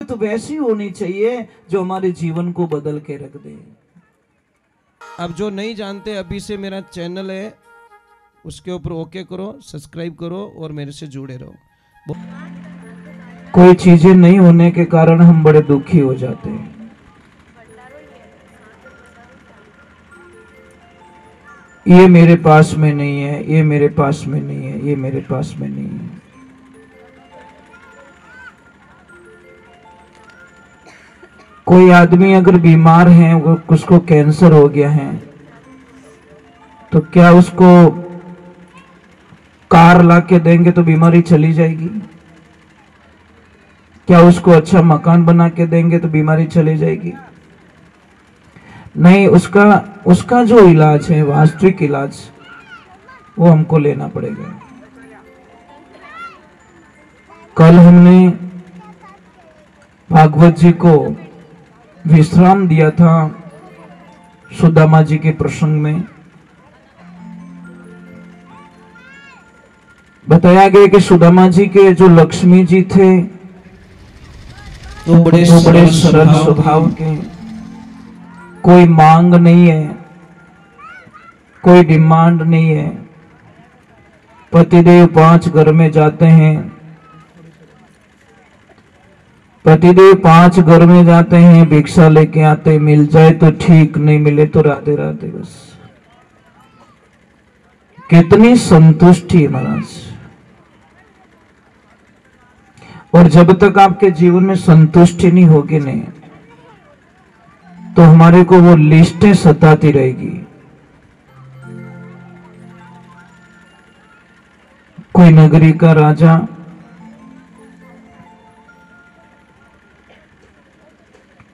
तो वैसी होनी चाहिए जो हमारे जीवन को बदल के रख दे। अब जो नहीं जानते, अभी से मेरा चैनल है उसके ऊपर ओके करो, सब्सक्राइब करो और मेरे से जुड़े रहो। कोई चीजें नहीं होने के कारण हम बड़े दुखी हो जाते हैं। ये मेरे पास में नहीं है, ये मेरे पास में नहीं है, ये मेरे पास में नहीं है। कोई आदमी अगर बीमार है, उसको कैंसर हो गया है, तो क्या उसको कार ला के देंगे तो बीमारी चली जाएगी? क्या उसको अच्छा मकान बना के देंगे तो बीमारी चली जाएगी? नहीं, उसका जो इलाज है, वास्तविक इलाज, वो हमको लेना पड़ेगा। कल हमने भागवत जी को विश्राम दिया था सुदामा जी के प्रसंग में। बताया गया कि सुदामा जी के जो लक्ष्मी जी थे तो बड़े सरल स्वभाव के, कोई मांग नहीं है, कोई डिमांड नहीं है। पतिदेव 5 घर में जाते हैं, पतिदेव 5 घर में जाते हैं, भिक्षा लेके आते, मिल जाए तो ठीक, नहीं मिले तो राधे राधे बस। कितनी संतुष्टि महाराज। और जब तक आपके जीवन में संतुष्टि नहीं होगी नहीं, तो हमारे को वो लिस्टें सताती रहेगी। कोई नगरी का राजा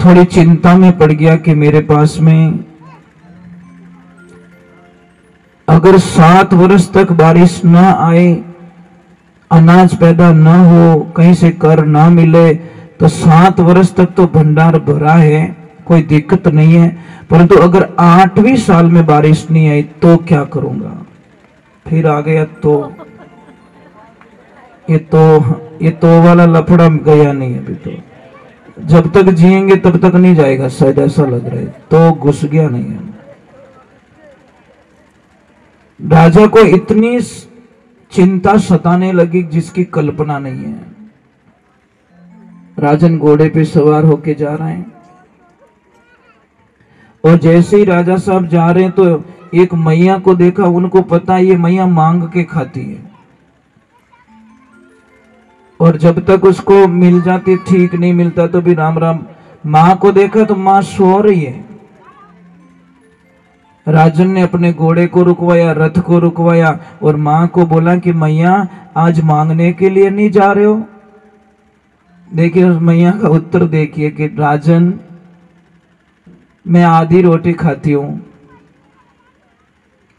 थोड़ी चिंता में पड़ गया कि मेरे पास में अगर 7 वर्ष तक बारिश ना आए, अनाज पैदा ना हो, कहीं से कर ना मिले, तो 7 वर्ष तक तो भंडार भरा है, कोई दिक्कत नहीं है। परंतु अगर 8वें साल में बारिश नहीं आई तो क्या करूंगा? फिर आ गया तो ये तो वाला लफड़ा गया नहीं अभी तो। जब तक जिएंगे तब तक नहीं जाएगा, शायद ऐसा लग रहा है। तो घुस गया नहीं है। राजा को इतनी चिंता सताने लगी जिसकी कल्पना नहीं है। राजन घोड़े पे सवार होके जा रहे हैं, और जैसे ही राजा साहब जा रहे हैं तो एक मैया को देखा। उनको पता ये मैया मांग के खाती है, और जब तक उसको मिल जाती ठीक, नहीं मिलता तो भी राम राम। मां को देखा तो मां सो रही है। राजन ने अपने घोड़े को रुकवाया, रथ को रुकवाया, और मां को बोला कि मैया आज मांगने के लिए नहीं जा रहे हो? देखिए उस मैया का उत्तर देखिए कि राजन, मैं आधी रोटी खाती हूं,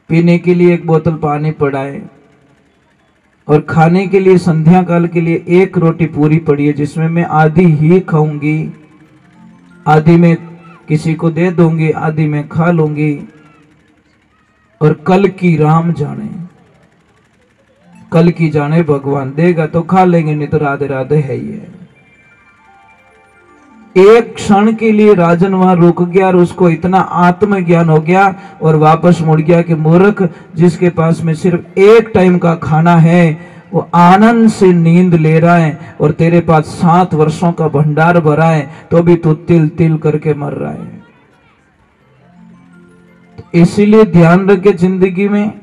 पीने के लिए 1 बोतल पानी पड़ा है, और खाने के लिए संध्या काल के लिए 1 रोटी पूरी पड़ी है, जिसमें मैं आधी ही खाऊंगी, आधी मैं किसी को दे दूंगी, आधी मैं खा लूंगी। और कल की राम जाने, कल की जाने भगवान, देगा तो खा लेंगे, नहीं तो राधे राधे है ही है। एक क्षण के लिए राजन वहां रुक गया, और उसको इतना आत्मज्ञान हो गया और वापस मुड़ गया कि मूर्ख, जिसके पास में सिर्फ 1 टाइम का खाना है, वो आनंद से नींद ले रहा है, और तेरे पास 7 वर्षों का भंडार भरा है, तो भी तू तिल तिल करके मर रहा है। इसीलिए ध्यान रखे, जिंदगी में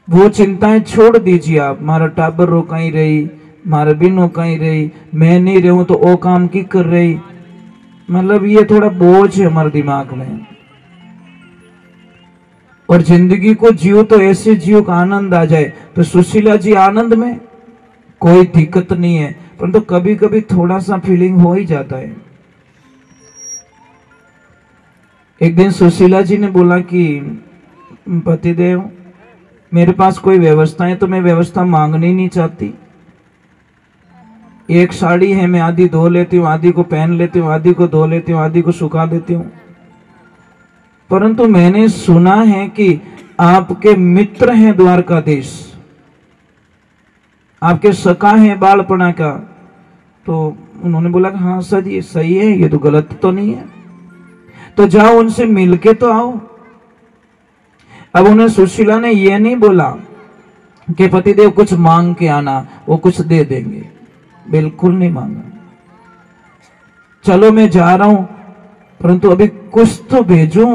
वो चिंताएं छोड़ दीजिए आप। मारा टाबर रो कहीं रही, मारे बिनो कहीं रही, मैं नहीं रहूं तो ओ काम की कर रही, मतलब ये थोड़ा बोझ है हमारे दिमाग में। और जिंदगी को जियो तो ऐसे जियो का आनंद आ जाए। तो सुशीला जी आनंद में कोई दिक्कत नहीं है, परंतु तो कभी कभी थोड़ा सा फीलिंग हो ही जाता है। एक दिन सुशीला जी ने बोला कि पतिदेव, मेरे पास कोई व्यवस्था है तो मैं व्यवस्था मांगनी नहीं चाहती। 1 साड़ी है, मैं आधी धो लेती हूँ, आधी को पहन लेती हूँ, आधी को धो लेती हूँ, आधी को सुखा देती हूँ। परंतु मैंने सुना है कि आपके मित्र हैं द्वारकाधीश, आपके सखा हैं बालपना का, तो उन्होंने बोला कि हाँ सर ये सही है, ये तो गलत तो नहीं है, तो जाओ उनसे मिलके तो आओ। अब उन्हें सुशीला ने ये नहीं बोला कि पतिदेव कुछ मांग के आना, वो कुछ दे देंगे, बिल्कुल नहीं मांगा। चलो मैं जा रहा हूं, परंतु अभी कुछ तो भेजूं।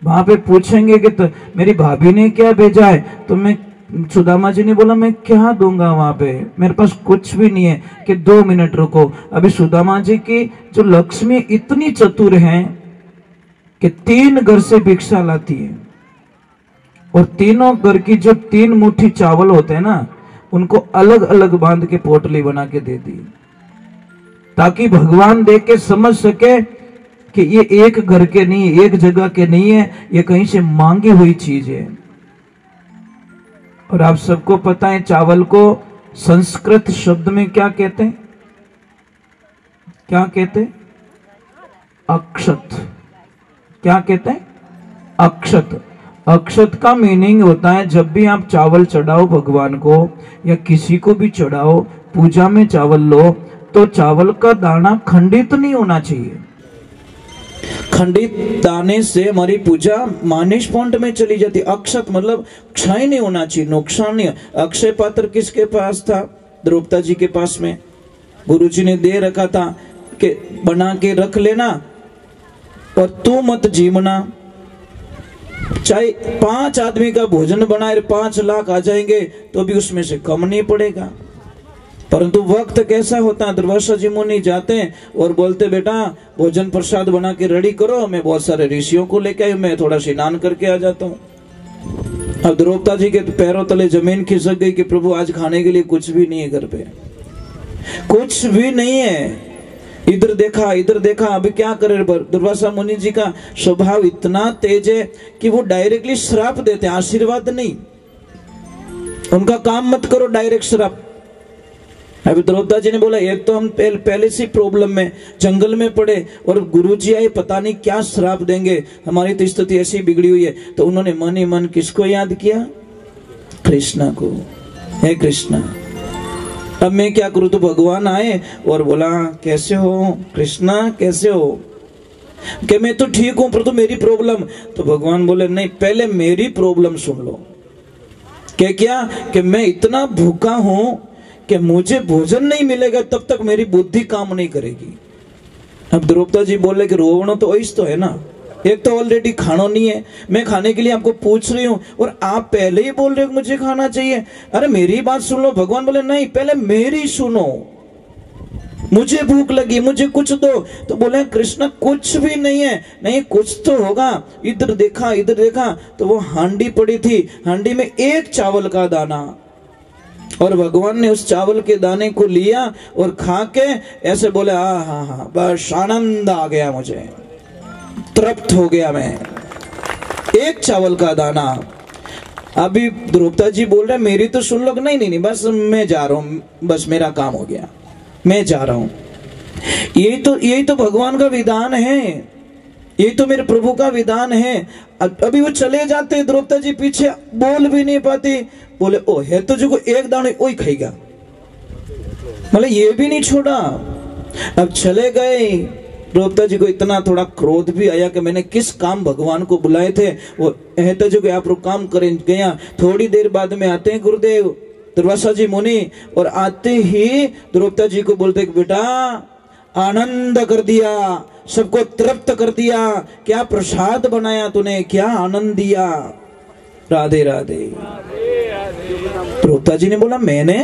वहां पे पूछेंगे कि तो मेरी भाभी ने क्या भेजा है, तो मैं, सुदामा जी ने बोला मैं क्या दूंगा, वहां पे मेरे पास कुछ भी नहीं है। कि 2 मिनट रुको। अभी सुदामा जी की जो लक्ष्मी इतनी चतुर है कि 3 घर से भिक्षा लाती है, और तीनों घर की जो 3 मुट्ठी चावल होते हैं ना, उनको अलग अलग बांध के पोटली बना के दे दी, ताकि भगवान देख के समझ सके कि ये एक घर के नहीं, एक जगह के नहीं है, ये कहीं से मांगी हुई चीज है। और आप सबको पता है चावल को संस्कृत शब्द में क्या कहते हैं? क्या कहते हैं? अक्षत। क्या कहते हैं? अक्षत। अक्षत का मीनिंग होता है जब भी आप चावल चढ़ाओ भगवान को या किसी को भी चढ़ाओ, पूजा में चावल लो, तो चावल का दाना खंडित नहीं होना चाहिए। खंडित दाने से हमारी पूजा मानिश पॉइंट में चली जाती। अक्षत मतलब क्षय नहीं होना चाहिए, नुकसान नहीं। अक्षय पात्र किसके पास था? द्रौपदी जी के पास में। गुरुजी ने दे रखा था कि बना के रख लेना और तू मत जीवना। चाहे 5 आदमी का भोजन बनाए 5 लाख आ जाएंगे तो भी उसमें से कम नहीं पड़ेगा। परंतु वक्त कैसा होता है, दुर्वासा जी मुनि जाते हैं और बोलते बेटा भोजन प्रसाद बना के रेडी करो, मैं बहुत सारे ऋषियों को लेके आई, मैं थोड़ा स्नान करके आ जाता हूँ। अब द्रौपदी जी के पैरों तले जमीन खिसक गई कि प्रभु आज खाने के लिए कुछ भी नहीं है, घर पे कुछ भी नहीं है। इधर देखा, अभी क्या करे। दुर्वासा मुनि जी का स्वभाव इतना तेज है कि वो डायरेक्टली श्राप देते हैं, आशीर्वाद नहीं। उनका काम मत करो, डायरेक्ट श्राप। अभी द्रौपदी जी ने बोला एक तो हम पहले से प्रॉब्लम में जंगल में पड़े और गुरुजी आए, पता नहीं क्या श्राप देंगे, हमारी तो स्थिति ऐसी बिगड़ी हुई है। तो उन्होंने मन ही मन किसको याद किया? कृष्णा को। हे कृष्णा, अब मैं क्या करूं? तो भगवान आए और बोला कैसे हो कृष्णा, कैसे हो? कि मैं तो ठीक हूं, पर तो मेरी प्रॉब्लम। तो भगवान बोले नहीं, पहले मेरी प्रॉब्लम सुन लो। क्या? कि मैं इतना भूखा हूं कि मुझे भोजन नहीं मिलेगा तब तक मेरी बुद्धि काम नहीं करेगी। अब द्रौपदी जी बोले कि रोवणो तो ऐसा तो है ना, एक तो ऑलरेडी खाना नहीं है, मैं खाने के लिए आपको पूछ रही हूं और आप पहले ही बोल रहे हो मुझे खाना चाहिए। अरे मेरी बात सुन लो। भगवान बोले नहीं, पहले मेरी सुनो, मुझे भूख लगी, मुझे कुछ दो। तो बोले कृष्ण कुछ भी नहीं है। नहीं कुछ तो होगा। इधर देखा तो वो हांडी पड़ी थी, हांडी में 1 चावल का दाना, और भगवान ने उस चावल के दाने को लिया और खा के ऐसे बोले हाँ, बस आनंद आ गया, मुझे तृप्त हो गया मैं। 1 चावल का दाना। अभी द्रौपदी जी बोल रहे मेरी तो सुन लो। नहीं, बस मैं जा रहा हूं, बस मेरा काम हो गया, मैं जा रहा हूं। यही तो भगवान का विधान है, यही तो मेरे प्रभु का विधान है। अभी वो चले जाते, द्रौपदी जी पीछे बोल भी नहीं पाती। बोले ओ है तो जो 1 दाने वही खाएगा, मतलब ये भी नहीं छोड़ा। अब चले गए। द्रौपदी जी को इतना थोड़ा क्रोध भी आया कि मैंने किस काम भगवान को बुलाए थे। वो है तो जो आप लोग काम करें गया। थोड़ी देर बाद में आते हैं गुरुदेव दुर्वासा जी मुनि, और आते ही द्रौपदी जी को बोलते बेटा आनंद कर दिया, सबको तृप्त कर दिया, क्या प्रसाद बनाया तूने, क्या आनंद दिया। राधे राधे। द्रौपदी जी ने बोला मैंने?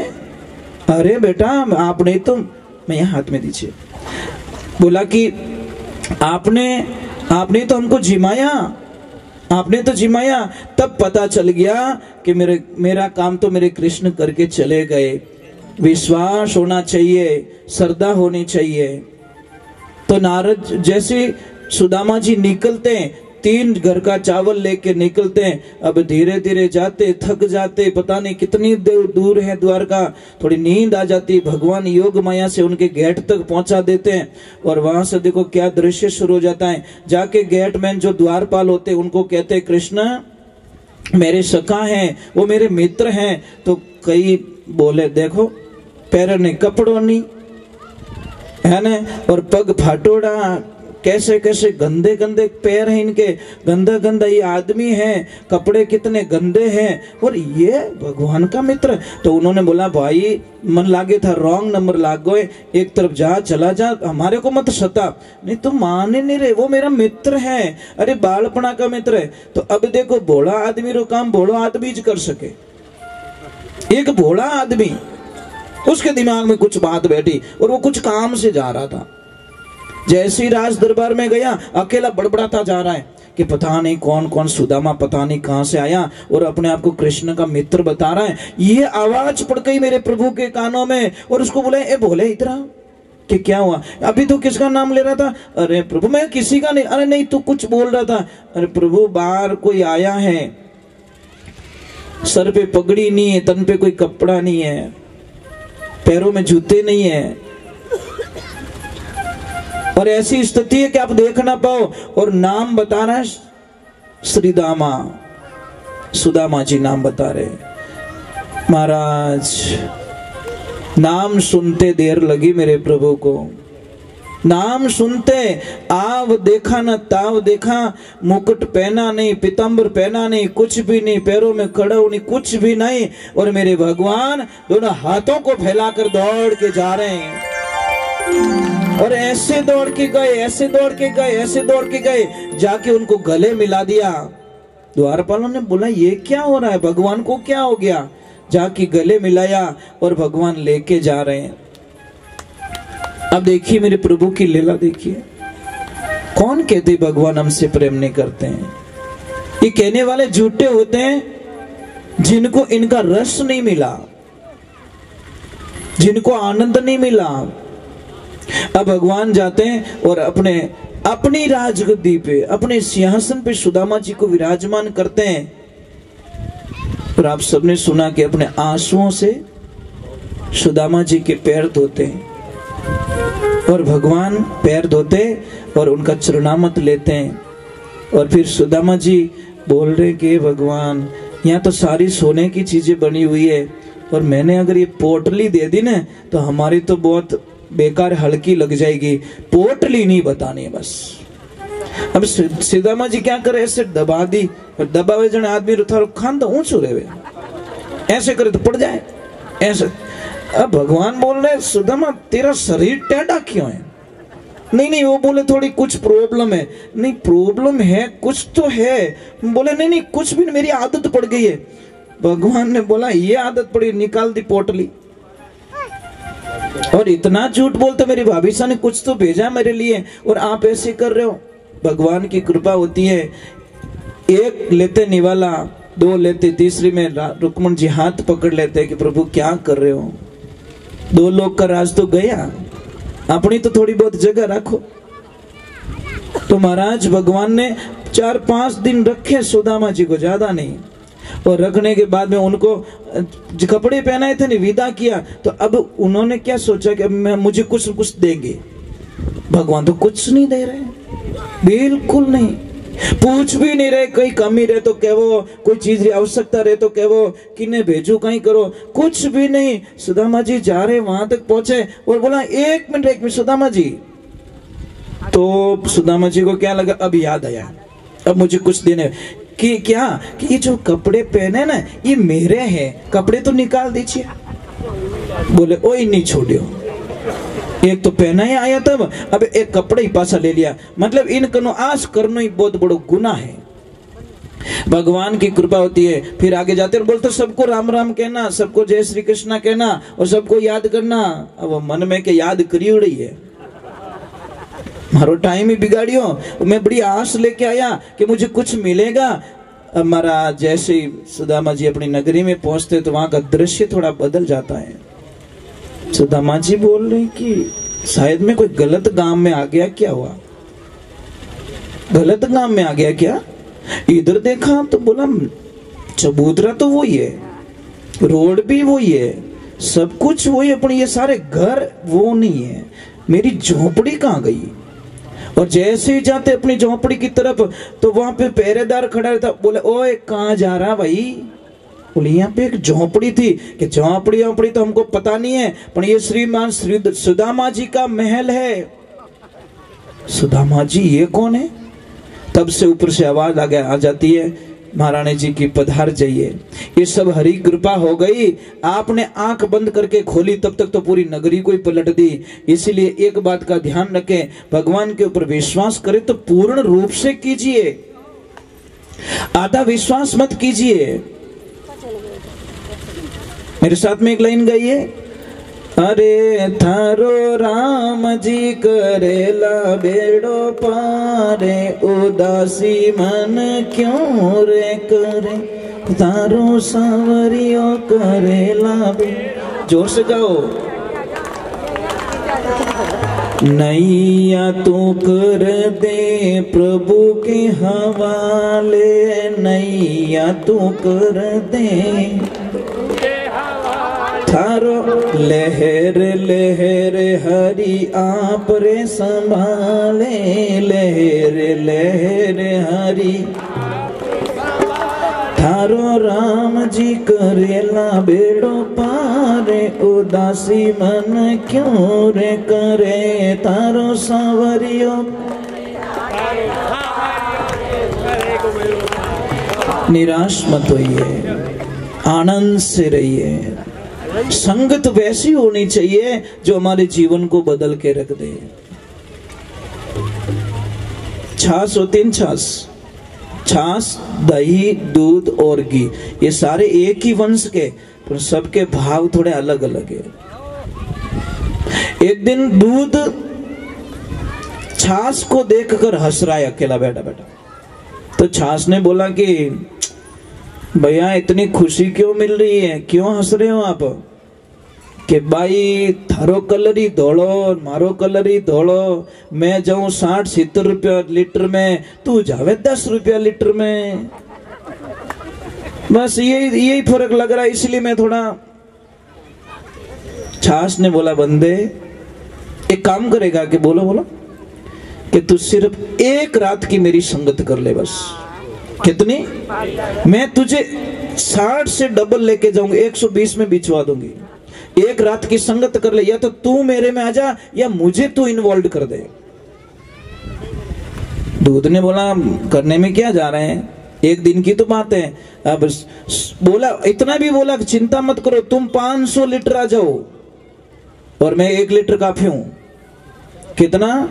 अरे बेटा आपने तो, मैं यहाँ हाथ में दीजिए। बोला कि आपने तो हमको जिमाया, आपने तो जिमाया। तब पता चल गया कि मेरा काम तो मेरे कृष्ण करके चले गए। विश्वास होना चाहिए, श्रद्धा होनी चाहिए। तो नारद जैसे सुदामा जी निकलते हैं, 3 घर का चावल लेके निकलते हैं। अब धीरे धीरे जाते, थक जाते, पता नहीं कितनी दूर है द्वारका, थोड़ी नींद आ जाती। भगवान योग माया से उनके गेट तक पहुंचा देते हैं और वहां से देखो क्या दृश्य शुरू हो जाता है। जाके गेटमैन जो द्वारपाल होते हैं उनको कहते हैं कृष्ण मेरे सखा हैं, वो मेरे मित्र हैं। तो कई बोले देखो पैर ने कपड़ों नहीं, है ना, और पग फाटोड़ा, कैसे कैसे गंदे गंदे पैर हैं इनके, गंदा गंदा ये आदमी है, कपड़े कितने गंदे हैं, और ये भगवान का मित्र। तो उन्होंने बोला भाई मन लागे था, रॉन्ग नंबर लाग गए, एक तरफ जा, चला जा, हमारे को मत सता। नहीं तुम मान ही नहीं रहे, वो मेरा मित्र है, अरे बालपना का मित्र है। तो अब देखो भोला आदमी रो काम भोला आदमी कर सके, एक भोला आदमी, उसके दिमाग में कुछ बात बैठी और वो कुछ काम से जा रहा था। जैसे ही राज दरबार में गया, अकेला बड़बड़ाता जा रहा है कि पता नहीं कौन कौन सुदामा पता नहीं कहां से आया और अपने आप को कृष्ण का मित्र बता रहा है। ये आवाज पड़ गई मेरे प्रभु के कानों में और उसको बोले, ए बोले इधर कि क्या हुआ, अभी तो किसका नाम ले रहा था? अरे प्रभु मैं किसी का नहीं। अरे नहीं तू कुछ बोल रहा था। अरे प्रभु बाहर कोई आया है, सर पे पगड़ी नहीं है, तन पे कोई कपड़ा नहीं है, पैरों में जूते नहीं है, और ऐसी स्थिति है कि आप देख ना पाओ, और नाम बता रहा है श्रीदामा, सुदामा जी नाम बता रहे। महाराज नाम सुनते देर लगी मेरे प्रभु को, नाम सुनते आव देखा न ताव देखा, मुकुट पहना नहीं, पीताम्बर पहना नहीं, कुछ भी नहीं, पैरों में खड़ाऊ नहीं, कुछ भी नहीं, और मेरे भगवान दोनों हाथों को फैलाकर दौड़ के जा रहे हैं। और ऐसे दौड़ के गए, ऐसे दौड़ के गए, ऐसे दौड़ के गए, जाके उनको गले मिला दिया। द्वारपालों ने बोला ये क्या हो रहा है, भगवान को क्या हो गया? जाके गले मिलाया और भगवान लेके जा रहे हैं। अब देखिए मेरे प्रभु की लीला देखिए। कौन कहते भगवान हमसे प्रेम नहीं करते हैं? ये कहने वाले झूठे होते हैं जिनको इनका रस नहीं मिला, जिनको आनंद नहीं मिला। अब भगवान जाते हैं और अपनी राजगद्दी पे, अपने सिंहासन पे सुदामा जी को विराजमान करते हैं। और आप सबने सुना कि अपने आंसुओं से सुदामा जी के पैर धोते हैं, और भगवान पैर धोते और उनका चरणामत लेते हैं। और फिर सुदामा जी बोल रहे कि भगवान यहाँ तो सारी सोने की चीजें बनी हुई है, और मैंने अगर ये पोटली दे दी ना तो हमारी तो बहुत बेकार हल्की लग जाएगी, पोटली नहीं बतानी है बस। अब सुदामा जी क्या करे, ऐसे दबा दी, और दबावे जने आदमी थारो खान तो ऊंचो रहे, ऐसे करे तो पड़ जाए ऐसे। अब भगवान बोल रहे सुदामा तेरा शरीर टेढ़ा क्यों है? नहीं नहीं, वो बोले थोड़ी कुछ प्रॉब्लम है। नहीं प्रॉब्लम है, कुछ तो है। बोले नहीं नहीं कुछ भी नहीं, मेरी आदत पड़ गई है। भगवान ने बोला ये आदत पड़ी, निकाल दी पोटली। और इतना झूठ बोलते, मेरी भाभी सा ने कुछ तो भेजा मेरे लिए और आप ऐसे कर रहे हो। भगवान की कृपा होती है, एक लेते निवाला, दो लेते, तीसरी में रुक्मण जी हाथ पकड़ लेते कि प्रभु क्या कर रहे हो, दो लोग का राज तो गया, अपनी तो थोड़ी बहुत जगह रखो। तो महाराज भगवान ने 4-5 दिन रखे सुदामा जी को, ज्यादा नहीं। और रखने के बाद में उनको जो कपड़े पहनाए थे नहीं, विदा किया। तो अब उन्होंने क्या सोचा कि मुझे कुछ न कुछ देंगे। भगवान तो कुछ नहीं दे रहे, बिल्कुल नहीं, पूछ भी नहीं रहे। कहीं कमी रहे तो कहो, कोई चीज की आवश्यकता रहे तो कहो, किन्हें भेजू कहीं करो, कुछ भी नहीं। सुदामा जी जा रहे, वहां तक पहुंचे और बोला एक मिनट सुदामा जी। तो सुदामा जी को क्या लगा, अब याद आया, अब मुझे कुछ देने कि क्या कि ये जो कपड़े पहने ना ये मेरे हैं, कपड़े तो निकाल दीजिए। बोले ओए नहीं छोड़ियो, एक तो पहना ही आया तब, अब एक कपड़े ही पासा ले लिया। मतलब इन कनो आस करना ही बहुत बड़ो गुनाह है। भगवान की कृपा होती है। फिर आगे जाते और बोलते सबको राम राम कहना, सबको जय श्री कृष्णा कहना और सबको याद करना। अब मन में के याद करी उड़ी है, मारो टाइम ही बिगाड़ियो। मैं बड़ी आस लेके आया कि मुझे कुछ मिलेगा। हमारा जैसे ही सुदामा जी अपनी नगरी में पहुंचते तो वहां का दृश्य थोड़ा बदल जाता है। सुदामा जी बोल रहे कि शायद मैं कोई गलत गांव में आ गया, क्या हुआ, गलत गांव में आ गया क्या? इधर देखा तो बोला चबूतरा तो वही है, रोड भी वही है, सब कुछ वही है, पर ये सारे घर वो नहीं है। मेरी झोपड़ी कहाँ गई? और जैसे ही जाते अपनी झोपड़ी की तरफ तो वहां पे पहरेदार खड़ा रहता। बोले ओए कहाँ जा रहा भाई? बोले यहाँ पे एक झोंपड़ी थी कि झोंपड़ी तो हमको पता नहीं है, पर ये श्रीमान श्री सुदामा जी का महल है। सुदामा जी ये कौन है? तब से ऊपर से आवाज आ जाती है, महारानी जी की पधार जाइए। ये सब हरी कृपा हो गई। आपने आंख बंद करके खोली तब तक तो पूरी नगरी को ही पलट दी। इसलिए एक बात का ध्यान रखें, भगवान के ऊपर विश्वास करें तो पूर्ण रूप से कीजिए, आधा विश्वास मत कीजिए। मेरे साथ में एक लाइन गाइए, अरे थारो राम जी करेला बेड़ो पारे, उदासी मन क्यों रे करे, थारो सांवरियो करेला बेड़ो। जोर से गाओ। नैया तू कर दे प्रभु के हवाले, नैया तू कर दे थारो लहर लहर हरि आप रे संभाले, लहर लहर हरि थारो राम जी करेला बेड़ो पारे, उदासी मन क्यों रे करे, तारो सांवरियो। निराश मत होइए, आनंद से रहिए। संगत वैसी होनी चाहिए जो हमारे जीवन को बदल के रख दे। छाछ होती है, छाछ, दही, दूध और घी, ये सारे एक ही वंश के, पर सबके भाव थोड़े अलग अलग है। एक दिन दूध छाछ को देखकर हंस रहा है अकेला बैठा बैठा। तो छाछ ने बोला कि भैया इतनी खुशी क्यों मिल रही है, क्यों हंस रहे हो आप? कि भाई थारो कलर ही धोलो, मारो कलर ही धोलो, मैं जाऊं 60-70 रुपया लीटर में, तू जावे 10 रुपया लीटर में, बस यही फर्क लग रहा है, इसलिए मैं थोड़ा। छाछ ने बोला बंदे एक काम करेगा कि बोलो बोलो कि तू सिर्फ एक रात की मेरी संगत कर ले बस। कितनी? मैं तुझे 60 से डबल लेके जाऊंगी, 120 में बिचवा दूंगी। एक रात की संगत कर ले, या तो तू मेरे में आ जा या मुझे तू इन्वॉल्व कर दे। दूध ने बोला करने में क्या जा रहे हैं, एक दिन की तो बात है। अब बोला, इतना भी बोला कि चिंता मत करो, तुम 500 लीटर आ जाओ और मैं 1 लीटर काफी हूं। कितना?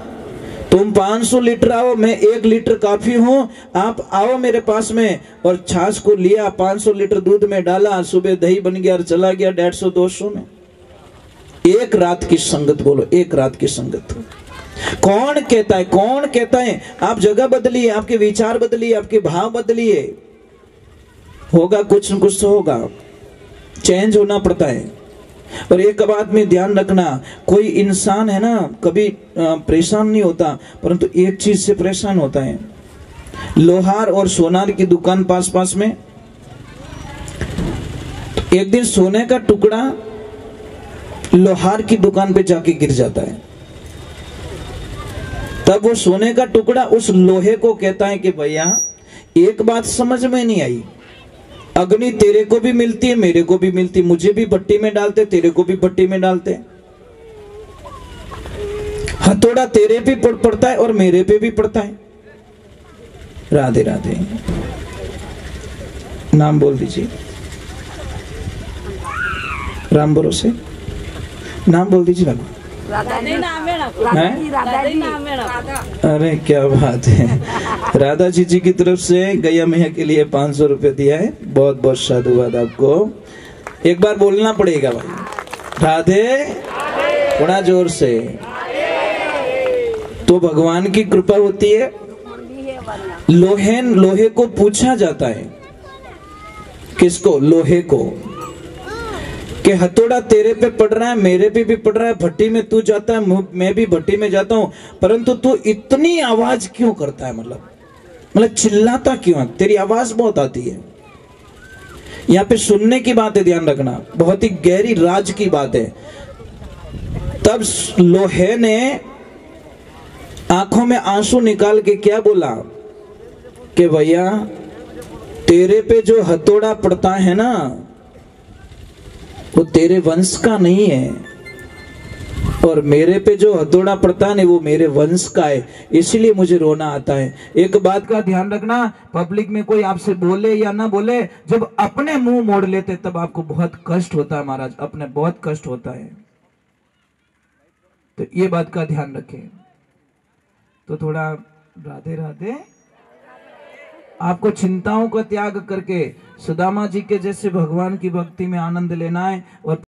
तुम 500 लीटर आओ, मैं 1 लीटर काफी हूं। आप आओ मेरे पास में। और छाछ को लिया, 500 लीटर दूध में डाला, सुबह दही बन गया और चला गया 150-200 में। एक रात की संगत, बोलो एक रात की संगत। कौन कहता है, कौन कहता है आप जगह बदलिए, आपके विचार बदलिए, आपके भाव बदलिए, होगा कुछ न कुछ तो होगा, चेंज होना पड़ता है। और एक बात में ध्यान रखना, कोई इंसान है ना कभी परेशान नहीं होता, परंतु एक चीज से परेशान होता है। लोहार और सोनार की दुकान पास पास में, एक दिन सोने का टुकड़ा लोहार की दुकान पे जाके गिर जाता है। तब वो सोने का टुकड़ा उस लोहे को कहता है कि भैया एक बात समझ में नहीं आई, अग्नि तेरे को भी मिलती है, मेरे को भी मिलती, मुझे भी भट्टी में डालते, तेरे को भी भट्टी में डालते, हथौड़ा तेरे पे पड़ता है और मेरे पे भी पड़ता है। राधे राधे। नाम बोल दीजिए, राम भरोसे नाम बोल दीजिए। अरे क्या बात है, राधा जी की तरफ से गैया मैया के लिए 500 रुपए दिया है, बहुत बहुत साधुवाद आपको। एक बार बोलना पड़ेगा भाई, राधे, थोड़ा जोर से। तो भगवान की कृपा होती है। लोहे को पूछा जाता है, किसको? लोहे को, कि हथौड़ा तेरे पे पड़ रहा है, मेरे पे भी पड़ रहा है, भट्टी में तू जाता है, मैं भी भट्टी में जाता हूं, परंतु तू इतनी आवाज क्यों करता है, मतलब चिल्लाता क्यों है? तेरी आवाज बहुत आती है। यहाँ पे सुनने की बात है, ध्यान रखना, बहुत ही गहरी राज की बात है। तब लोहे ने आंखों में आंसू निकाल के क्या बोला कि भैया तेरे पे जो हथौड़ा पड़ता है ना, वो तेरे वंश का नहीं है, और मेरे पे जो हथौड़ा पड़ता है ना, वो मेरे वंश का है, इसलिए मुझे रोना आता है। एक बात का ध्यान रखना, पब्लिक में कोई आपसे बोले या ना बोले, जब अपने मुंह मोड़ लेते तब आपको बहुत कष्ट होता है महाराज, अपने बहुत कष्ट होता है। तो ये बात का ध्यान रखें। तो थोड़ा राधे राधे। आपको चिंताओं का त्याग करके सुदामा जी के जैसे भगवान की भक्ति में आनंद लेना है और